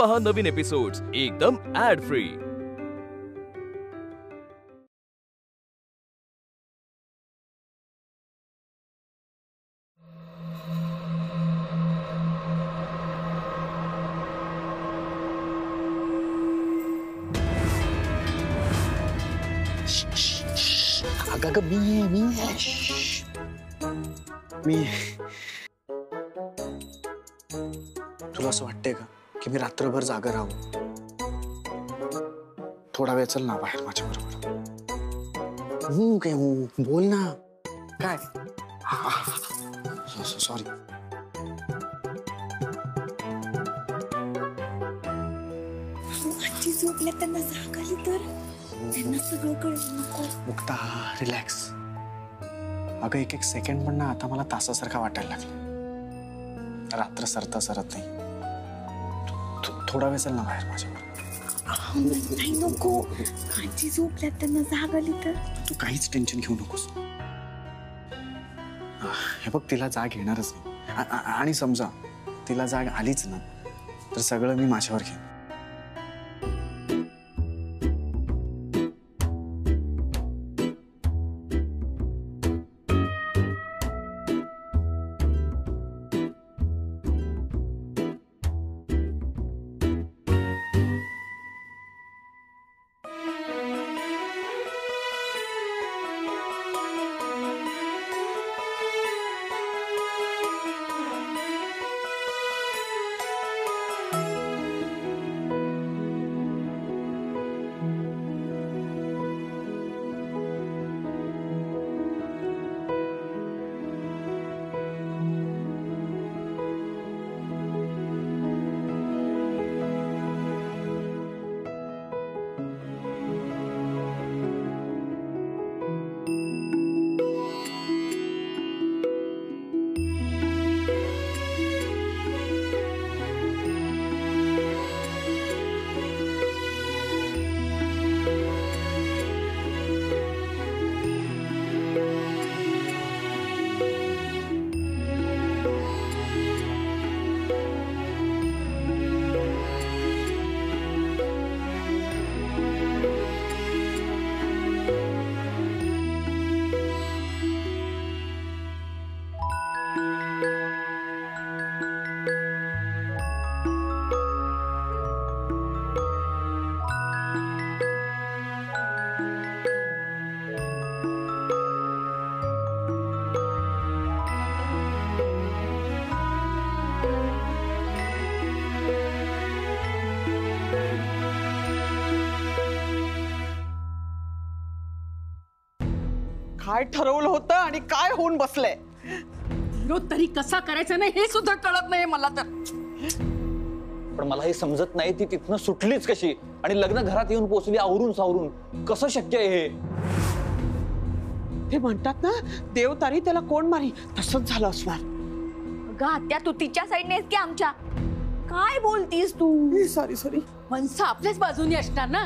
पहा नवीन एपिसोड्स एकदम add free. अगं मी तुला असं वाटतंय का की मी रात्रभर जागा राहू? थोडा वेळ चल ना बाहेर माझ्या बरोबर। काय बोल ना काय? सॉरी। आजी झोपल्या त्यांना जाग आली तर त्यांना सगळं कळलं नको। मुक्ता रिलॅक्स। अगं एक सेकंड पण ना आता मला तासासारखा वाटायला लागला। रात्र सरता सरत नाही। थोडा वेळ चल ना बाहेर माझ्या बरोबर। नाही नको, आजी झोपल्या त्यांना जाग आली तर। तू काहीच टेन्शन घेऊ नकोस। हे बघ तिला जाग येणारच नाही आणि समजा तिला जाग आलीच ना तर सगळं मी माझ्यावर घेईन। काय ठरवलं होतं आणि काय होऊन बसलंय? विरोध तरी कसा करायचा नाही हे सुद्धा कळत नाही मला तर। पण मला हे समजत नाही ती तिथनं सुटलीच कशी आणि लग्न घरात येऊन पोहोचली आवरून सावरून। कसं शक्य आहे हे? ते म्हणतात ना देव तारी त्याला कोण मारी, तसंच झालं असणार। अगं आत्या तू तिच्या साईडनेस की आमच्या? काय बोलतीस तू? सॉरी। हंस आपल्याच बाजूने असणार ना।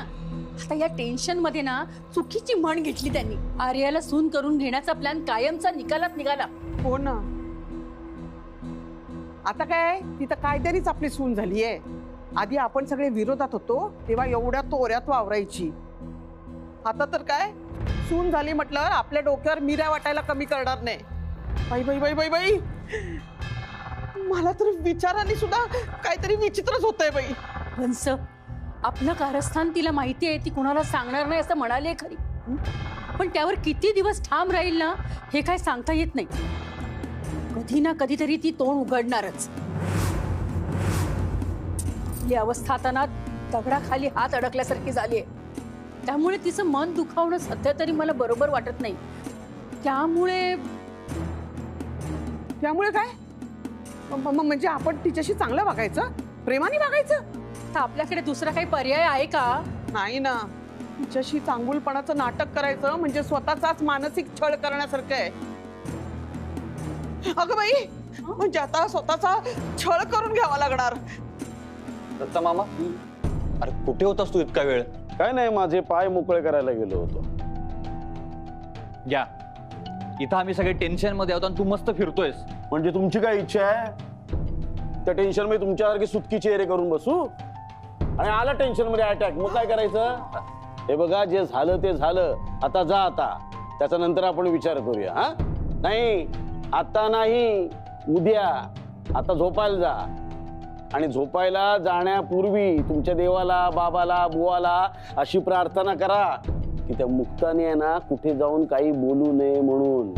आता या टेन्शन मध्ये ना चुकीची म्हण घेतली त्यांनी। आर्याला सून करून घेण्याचा प्लॅन कायमचा निकालात निघाला। हो ना, आता काय तिथं कायतरीच आपली सून झालीये। आधी आपण सगळे विरोधात होतो तेव्हा एवढ्या तोऱ्यात वावरायची। आता तर काय सून झाली म्हटलं आपल्या डोक्यावर मिऱ्या वाटायला कमी करणार नाही। बाई बाई बाई बाई बाई, मला तर विचाराने सुद्धा काहीतरी विचित्रच होतंय बाई। हंस आपलं कारस्थान तिला माहिती आहे, ती कुणाला सांगणार नाही असं म्हणाले खरी, पण त्यावर किती दिवस ठाम राहील ना हे काय सांगता येत नाही। कधी ना कधीतरी ती तोंड उघडणारच। ही अवस्था आता ना दगडाखाली हात अडकल्यासारखी झालीये, त्यामुळे तिचं मन दुखावणं सध्या तरी मला बरोबर वाटत नाही। त्यामुळे काय म्हणजे आपण तिच्याशी चांगलं वागायचं, प्रेमाने वागायचं? तर आपल्याकडे दुसरा काही पर्याय आहे का? नाही ना, तिच्याशी चांगुलपणाचं नाटक करायचं म्हणजे स्वतःचाच मानसिक छळ करण्यासारखं आहे। अगं बाई, म्हणजे आता स्वतःचा छळ करून घ्यावा लागणार। दत्ता मामा, अरे कुठे होतास तू इतका वेळ? काय नाही, माझे पाय मोकळे करायला गेलो होतो। या इथं आम्ही सगळे टेन्शन मध्ये आहोत आणि तू मस्त फिरतोयस। म्हणजे तुमची काय इच्छा आहे त्या टेन्शन मध्ये तुमच्यासारखी सुटकी चेहरे करून बसू? आणि आला टेन्शन मध्ये अटॅक, मग काय करायचं? हे बघा, जे झालं ते झालं. आता जा, आता त्याच्यानंतर आपण विचार करूया. हा नाही, आता नाही, उद्या. आता झोपायला जा. आणि झोपायला जाण्यापूर्वी तुमच्या देवाला, बाबाला, बुवाला अशी प्रार्थना करा की त्या मुक्ताने आहे ना कुठे जाऊन काही बोलू नये म्हणून.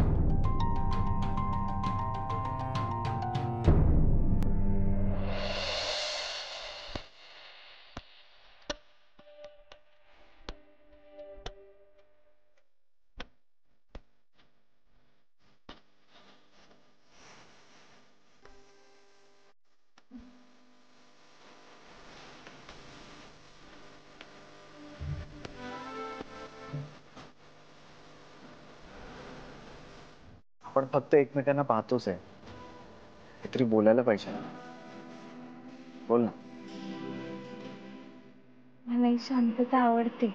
आपण फक्त एकमेकांना पाहतोच आहे, काहीतरी बोलायला पाहिजे. बोल ना. मला ही शांतता आवडते.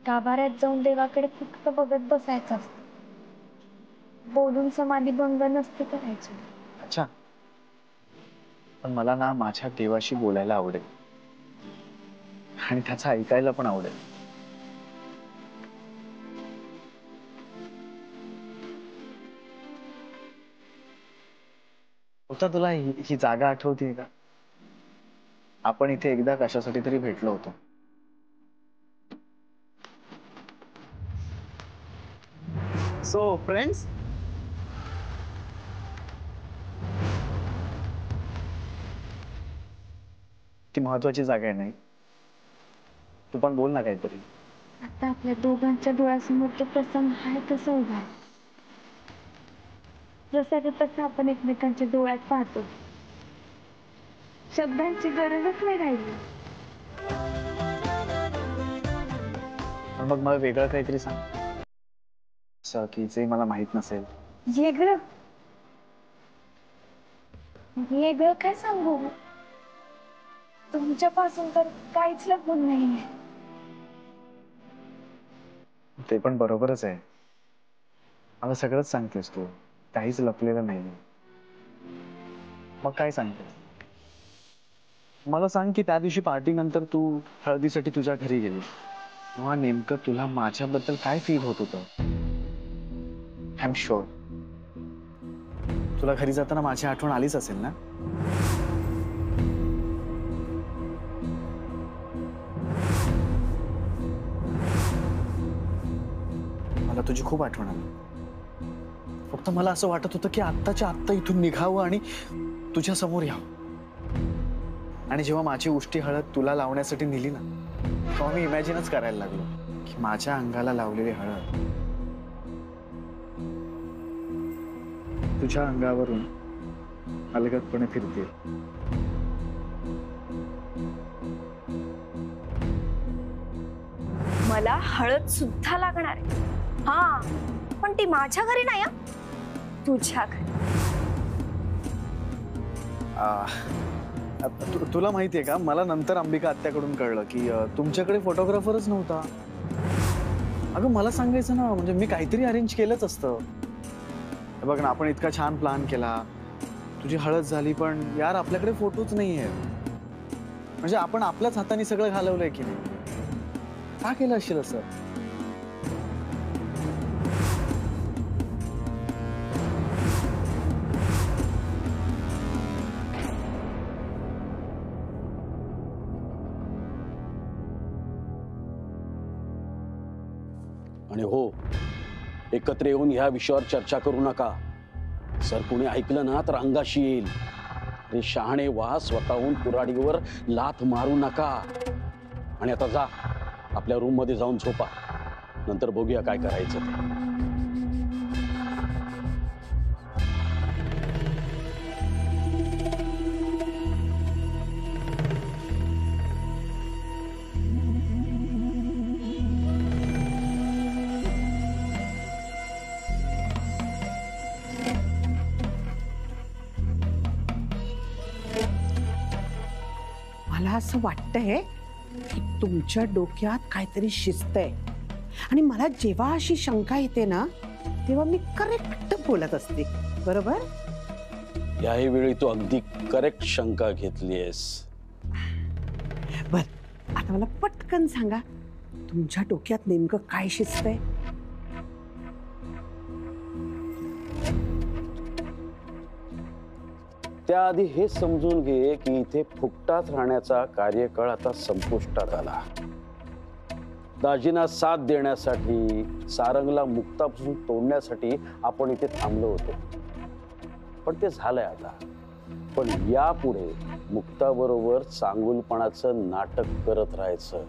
गाभाऱ्यात जाऊन देवाकडे फक्त बघत बसायचं असतं. बोलून समाधी भंग नसते करायची. अच्छा, पण मला ना माझ्या देवाशी बोलायला आवडेल आणि त्याचं ऐकायला पण आवडेल. होता तुला ही जागा आठवतीये का? आपण इथे एकदा कशासाठी तरी भेटलो होतो. सो फ्रेंड्स, ती महत्वाची जागा आहे नाही? तू पण बोल ना काहीतरी. आता आपल्या दोघांच्या डोळ्यासमोर तो प्रसंग आहे तसं उभा आहे. जसं तसं आपण एकमेकांच्या डोळ्यात पाहतो. शब्दांची गरजच नाही राहिली. मग मला वेगळं काहीतरी सांग, असं की जे मला माहित नसेल. वेगळं वेगळं काय सांगू? तुमच्यापासून तर काहीच लपून नाहीये. ते पण बरोबरच आहे. मला सगळंच सांगतेस तू, काहीच लपलेलं नाही. मग काय सांगते? मला सांग की त्या दिवशी पार्टी नंतर तू हळदीसाठी तुझ्या घरी गेली तेव्हा नेमकं तुला माझ्याबद्दल काय फील होत होतं? आय एम शुअर तुला घरी जाताना माझी आठवण आलीच असेल ना? मला तुझी खूप आठवण आली. फक्त मला असं वाटत होतं की आत्ताच्या आत्ता इथून निघावं आणि तुझ्या समोर यावं. आणि जेव्हा माझी उष्टी हळद तुला लावण्यासाठी नेली ना, तेव्हा मी इमॅजिनच करायला लागलो की माझ्या अंगाला लावलेली हळद तुझ्या अंगावरून अलगदपणे फिरते. मला हळद सुद्धा लागणार आहे. हा, पण ती माझ्या घरी नाही, तुझ्या घरी. तुला माहितीये का, मला नंतर अंबिका आत्याकडून कळलं की तुमच्याकडे फोटोग्राफरच नव्हता. अगं मला सांगायचं ना, म्हणजे मी काहीतरी अरेंज केलंच असतं. बघ ना, आपण इतका छान प्लॅन केला, तुझी हळद झाली, पण यार आपल्याकडे फोटोच नाहीये. म्हणजे आपण आपल्याच हाताने सगळं घालवलंय की नाही? का केलं असेल असं? आणि हो, एकत्र येऊन ह्या विषयावर चर्चा करू नका. सर कोणी ऐकलं ना तर अंगाशी येईल. अरे शहाणे व्हा, स्वतःहून कुऱ्हाडीवर लाथ मारू नका. आणि आता जा, आपल्या रूम मध्ये जाऊन झोपा. नंतर बघूया काय करायचं ते. मला असं वाटतंय की तुमच्या डोक्यात काहीतरी शिस्त आहे. आणि मला जेव्हा अशी शंका येते ना, तेव्हा मी करेक्ट बोलत असते. बरोबर? याही वेळी तू अगदी करेक्ट शंका घेतलीयस. बर, आता मला पटकन सांगा, तुमच्या डोक्यात नेमकं काय शिजतंय? त्याआधी हे समजून घे की इथे फुकटात राहण्याचा कार्यकाळ आता संपुष्टात आला. दाजींना साथ देण्यासाठी, सारंगला मुक्तापासून तोडण्यासाठी आपण इथे थांबलो होतो. पण ते झालंय आता. पण यापुढे मुक्ताबरोबर चांगुलपणाचं नाटक करत राहायचं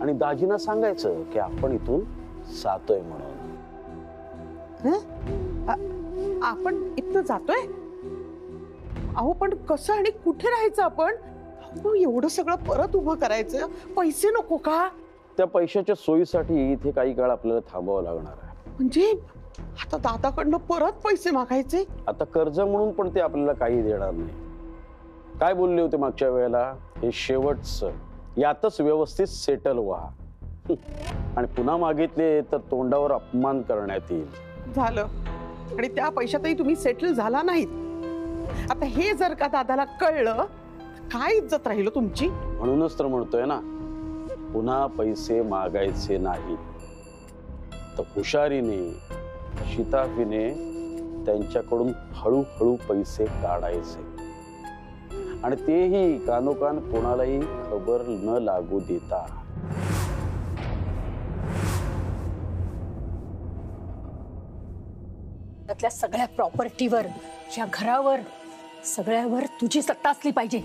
आणि दाजींना सांगायचं की आपण इथून जातोय म्हणून. आपण इथनं जातोय? अहो पण कसं आणि कुठे राहायचं आपण? अहो, एवढं सगळं परत उभं करायचं, पैसे नको का? त्या पैशाच्या सोयीसाठी इथे काही काळ आपल्याला थांबावं लागणार आहे. म्हणजे आता दादाकडनं परत पैसे मागायचे? आता कर्ज म्हणून पण ते आपल्याला काही देणार नाही. काय बोलले होते मागच्या वेळेला, हे शेवटचं, यातच व्यवस्थित सेटल व्हा. आणि पुन्हा मागितले तर तोंडावर अपमान करण्यात येईल. झालं, आणि त्या पैशातही तुम्ही सेटल झाला नाहीत. आता हे जर का दादाला कळलं, काय इज्जत राहील तुमची? म्हणूनच तर म्हणतोय ना, पुन्हा पैसे मागायचे नाही. तर हुशारीने, शिताफीने त्यांच्याकडून हळूहळू पैसे काढायचे आणि तेही कानोकान कोणालाही खबर न लागू देता. त्यातल्या सगळ्या प्रॉपर्टीवर, या घरावर, सगळ्यावर तुझी सत्ता असली पाहिजे.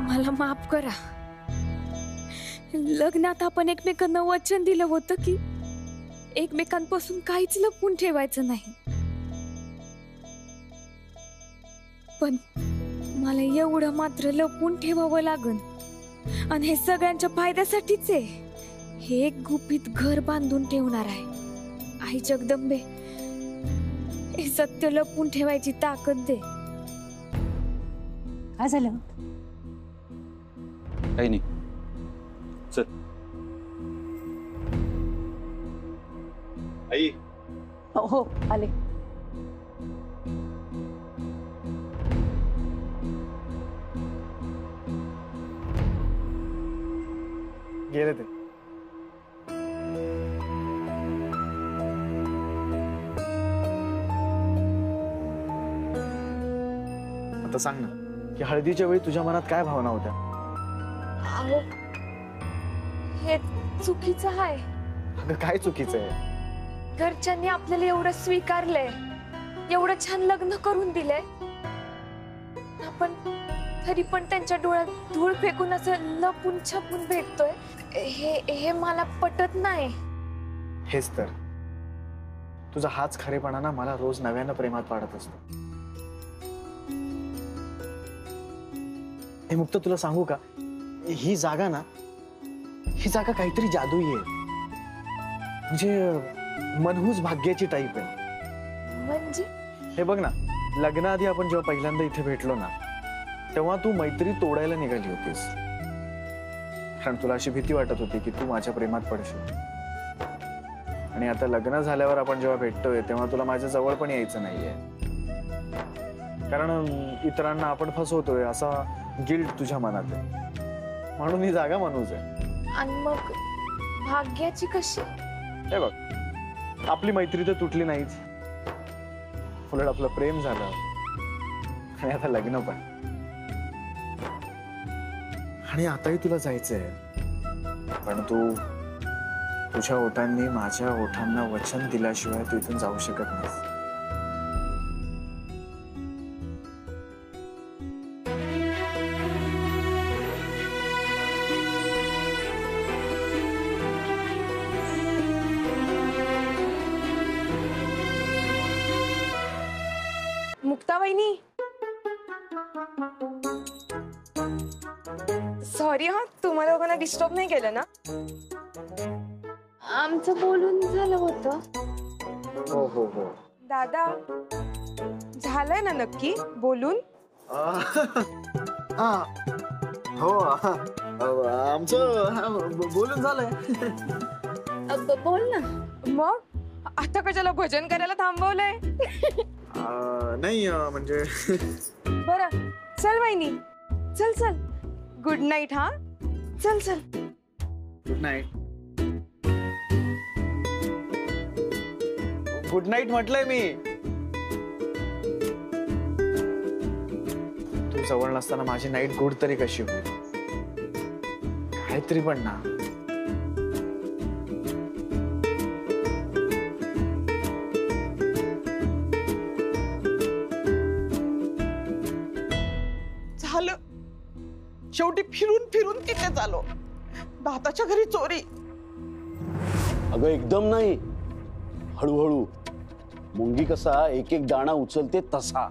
मला माफ करा. लग्नात आपण एकमेकांना वचन दिलं होतं की एकमेकांपासून काहीच लपवून ठेवायचं नाही. पण मला एवढं मात्र लपवून ठेवावं लागन, आणि हे सगळ्यांच्या फायद्यासाठीच आहे. हे एक गुपित घर बांधून ठेवणार आहे. आई जगदंबे, हे सत्य लपवून ठेवायची ताकद दे. काय झालं? काही नाही, चल. आई, हो आले. गेले ते. आता सांग ना, की हळदीच्या वेळी तुझ्या मनात काय भावना होत्या? अहो, हे चुकीचं आहे. अगं काय चुकीचं आहे? घरच्यांनी आपल्याला एवढं स्वीकारलंय, एवढं छान लग्न करून दिलंय, आपण तरी पण त्यांच्या डोळ्यात धूळ फेकून असं लपून छपून भेटतोय. हे मला पटत नाही. हेच तर, तुझा हाच खरेपणा ना मला रोज नव्यानं प्रेमात पाडत असतो. हे मुक्त, तुला सांगू का, ही जागा ना, ही जागा काहीतरी जादुई आहे. म्हणजे मनहूस भाग्याची टाईप आहे. म्हणजे हे बघ ना, लग्नाआधी आपण जेव्हा पहिल्यांदा इथे भेटलो ना, तेव्हा तू मैत्री तोडायला निघाली होतीस. कारण तुला अशी भीती वाटत होती की तू माझ्या प्रेमात पडशील. आणि आता लग्न झाल्यावर आपण जेव्हा भेटतोय तेव्हा तुला माझ्या जवळ पण यायचं नाहीये, कारण इतरांना आपण फसवतोय असा गिल्ट तुझ्या मनात आहे. म्हणून ही जागा मनूज आहे. आणि मग भाग्याची कशी? हे बघ, आपली मैत्री तर तुटली नाहीच, उलट आपलं प्रेम झालं आणि आता लग्न पण. आणि आताही तुला जायचंय, पण तू तुझ्या ओठांनी माझ्या ओठांना वचन दिल्याशिवाय तू इथून जाऊ शकत नाहीस. मुक्ता वहिनी, सॉरी हा, तुम्हाला लोकांना डिस्टर्ब नाही केलं ना? आमचं बोलून झालं होतं. हो हो हो. दादा झालंय ना नक्की बोलून? हो आमचं बोलून झालंय. बोल ना मग. आता कशाला भजन करायला थांबवलंय? नाही म्हणजे बरं चल वहिनी, चल चल. Good night. हा चल चल. Good night. गुड नाईट म्हटलंय मी. तू जवळ नसताना माझी नाईट गुड तरी कशी होईल? काहीतरी पण ना. झालं शेवटी फिरून फिरून तिथेच आलो. दादाच्या घरी चोरी. अगं एकदम नाही, हळूहळू. मुंगी कसा एक एक दाणा उचलते तसा.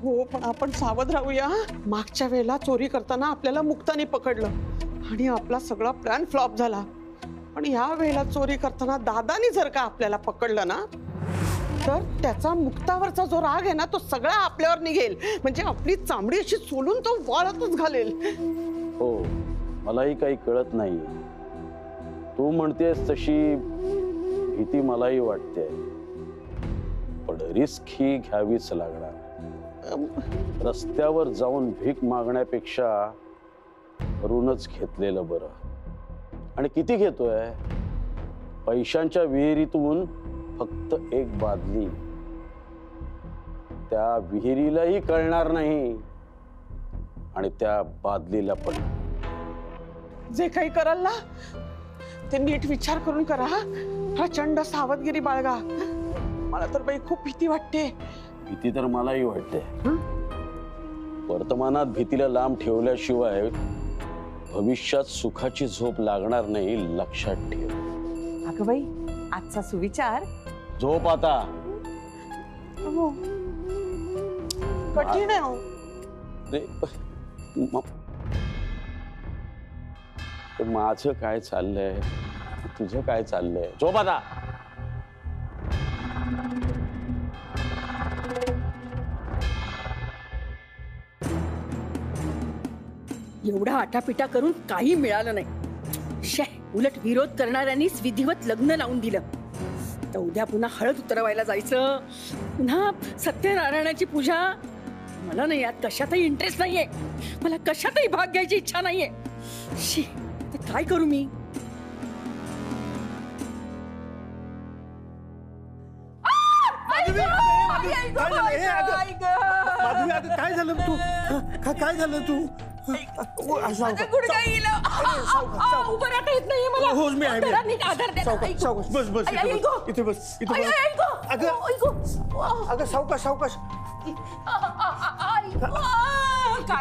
हो पण आपण सावध राहूया. मागच्या वेळेला चोरी करताना आपल्याला मुक्ताने पकडलं आणि आपला सगळा प्लॅन फ्लॉप झाला. पण या वेळेला चोरी करताना दादानी जर का आपल्याला पकडलं ना तर त्याचा मुक्तावरचा जो राग आहे ना तो सगळा आपल्यावर निघेल. म्हणजे आपली चामडी अशी सोलून तो वाळतच घालेल. हो मलाही काही कळत नाही. तू म्हणतेस तशी भीती मलाही वाटते, पण रिस्क ही घ्यावीच लागणार. रस्त्यावर जाऊन भीक मागण्यापेक्षा ऋणच घेतलेलं बरं. आणि किती घेतोय? पैशांच्या विहिरीतून फक्त एक बादली. त्या विहिरीलाही कळणार नाही आणि त्या बादलीला पण. जे काही कराल ना ते नीट विचार करून करा. प्रचंड सावधगिरी बाळगा. मला तर बाई खूप भीती वाटते. भीती तर मलाही वाटते. वर्तमानात भीतीला लांब ठेवल्याशिवाय भविष्यात सुखाची झोप लागणार नाही, लक्षात ठेव. अगं बाई आजचा सुविचार. झोप आता. हो. कठीण आहे हो. माझं काय चाललंय, तुझं काय चाललंय? झोप आता. एवढा आटापिटा करून काही मिळालं नाही. शे, उलट विरोध करणाऱ्यांनीच विधिवत लग्न लावून दिलं. तर उद्या पुन्हा हळद उतरवायला जायचं, पुन्हा सत्यनारायणाची पूजा. मला नाही यात कशातही इंटरेस्ट नाहीये. मला कशातही भाग घ्यायची इच्छा नाहीये. शी, ते काय करू मी? काय झालं तू? काय झालं तू? उभं राहता येत नाहीये मला. हो मी आहे. बस बस इथे बस. अगं सावकाश सावकाश.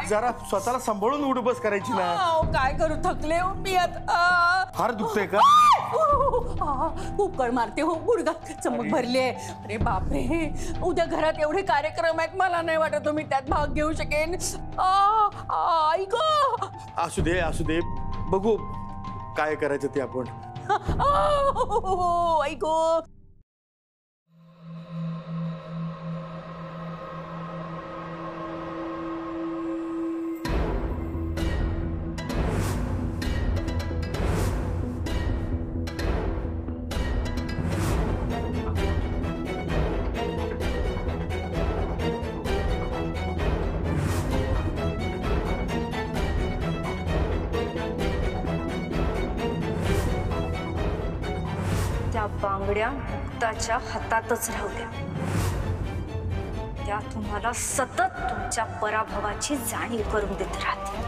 जरा स्वतःला सांभाळून उठ बस करायची ना. काय करू, थकले हो मी आता. फार दुखतंय का? खूप कळ मारते हो. गुडघा चमक भरली आहे. अरे बापरे, उद्या घरात एवढे कार्यक्रम आहेत. मला नाही वाटत मी त्यात भाग घेऊ शकेन. ऐक. असू दे बघू काय करायचं ते आपण. ऐको. बांगड्या मुक्ताच्या हातातच राहू द्या. त्या तुम्हाला सतत तुमच्या पराभवाची जाणीव करून देत राहते.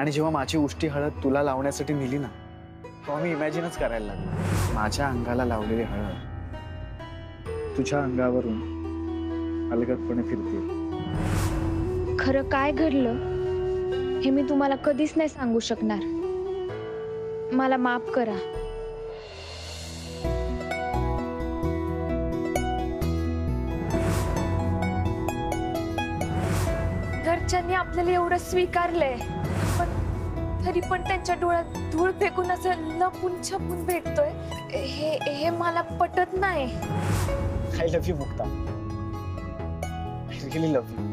आणि जेव्हा माझी उष्टी हळद तुला लावण्यासाठी नेली ना, तेव्हा मी इमॅजिनच करायला लागलो माझ्या अंगाला लावलेली हळद तुझ्या अंगावरून अलगदपणे फिरते. खरं काय घडलं हे मी तुम्हाला कधीच नाही सांगू शकणार. मला माफ करा. घरच्यांनी आपल्याला एवढं स्वीकारलंय, पण तरी पण त्यांच्या डोळ्यात धूळ फेकून असं लपून छपून भेटतोय हे मला पटत नाही. I love you Mukta. I really love you.